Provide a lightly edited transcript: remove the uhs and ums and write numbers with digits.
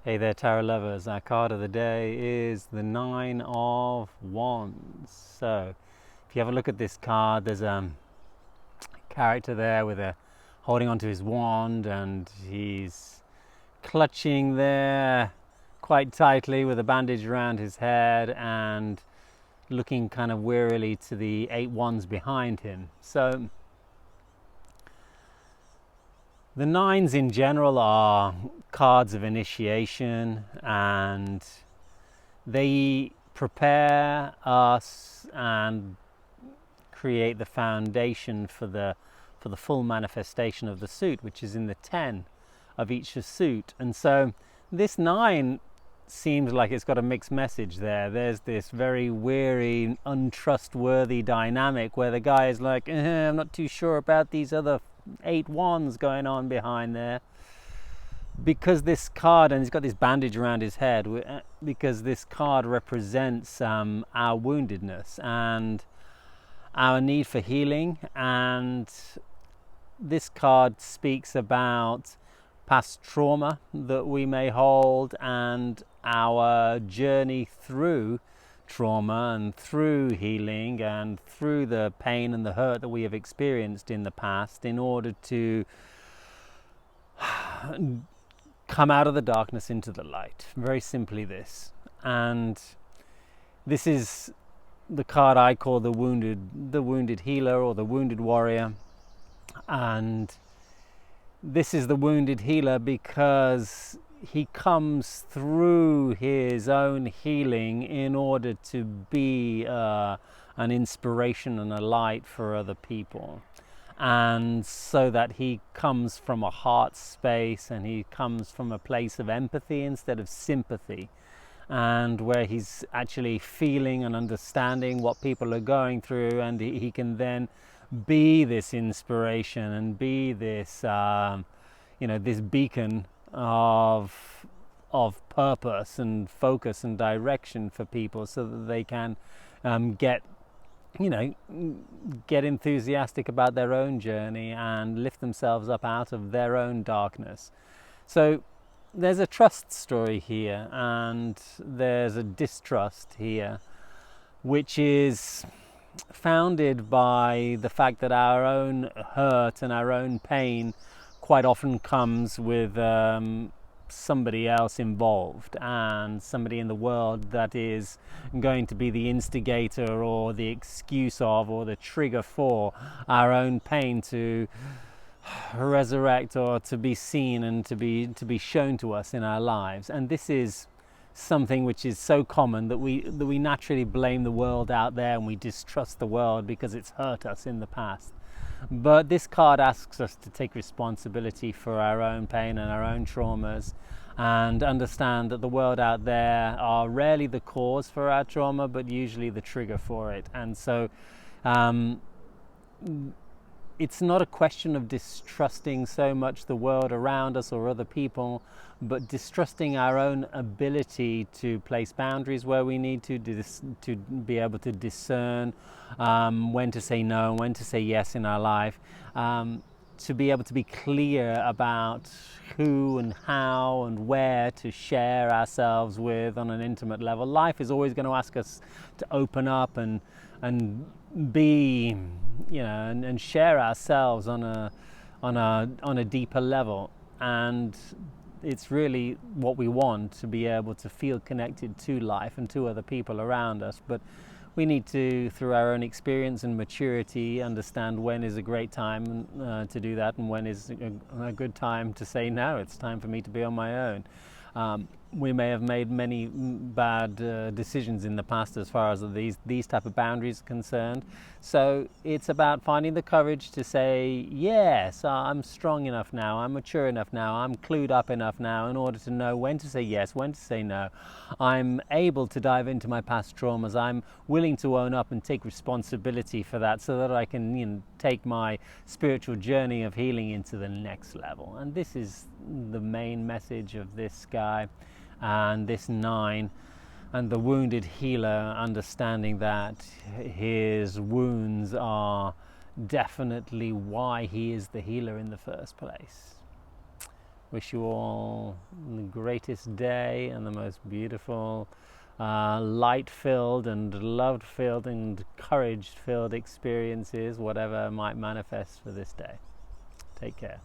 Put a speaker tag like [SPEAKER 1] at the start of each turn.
[SPEAKER 1] Hey there, tarot lovers. Our card of the day is the Nine of Wands. So, if you have a look at this card, there's a character there with a holding onto his wand, and he's clutching there quite tightly with a bandage around his head and looking kind of wearily to the eight wands behind him. So, the nines in general are cards of initiation, and they prepare us and create the foundation for the full manifestation of the suit, which is in the 10 of each suit. And so this 9 seems like it's got a mixed message there. There's this very weary, untrustworthy dynamic where the guy is like, I'm not too sure about these other 8 wands going on behind there, because this card, and he's got this bandage around his head, because this card represents our woundedness and our need for healing. And this card speaks about past trauma that we may hold and our journey through trauma and through healing and through the pain and the hurt that we have experienced in the past, in order to come out of the darkness into the light. Very simply this. And this is the card I call the wounded healer, or the wounded warrior. And this is the wounded healer because he comes through his own healing in order to be an inspiration and a light for other people. And so that he comes from a heart space, and he comes from a place of empathy instead of sympathy, and where he's actually feeling and understanding what people are going through, and he can then be this inspiration and be this this beacon of purpose and focus and direction for people, so that they can get enthusiastic about their own journey and lift themselves up out of their own darkness. So there's a trust story here, and there's a distrust here, which is founded by the fact that our own hurt and our own pain quite often comes with somebody else involved, and somebody in the world that is going to be the instigator or the excuse of, or the trigger for our own pain to resurrect, or to be seen and to be shown to us in our lives. And this is something which is so common that we naturally blame the world out there, and we distrust the world because it's hurt us in the past. But this card asks us to take responsibility for our own pain and our own traumas, and understand that the world out there are rarely the cause for our trauma, but usually the trigger for it. And so it's not a question of distrusting so much the world around us or other people, but distrusting our own ability to place boundaries where we need to be able to discern when to say no and when to say yes in our life, to be able to be clear about who and how and where to share ourselves with on an intimate level. Life is always going to ask us to open up and be, and share ourselves on a deeper level. And it's really what we want, to be able to feel connected to life and to other people around us. But we need to, through our own experience and maturity, understand when is a great time to do that, and when is a good time to say, no, it's time for me to be on my own. We may have made many bad decisions in the past as far as these type of boundaries are concerned. So it's about finding the courage to say, yes, I'm strong enough now, I'm mature enough now, I'm clued up enough now in order to know when to say yes, when to say no. I'm able to dive into my past traumas. I'm willing to own up and take responsibility for that, so that I can take my spiritual journey of healing into the next level. And this is the main message of this guy and this 9, and the wounded healer understanding that his wounds are definitely why he is the healer in the first place. Wish you all the greatest day and the most beautiful, light-filled and love-filled and courage-filled experiences, whatever might manifest for this day. Take care.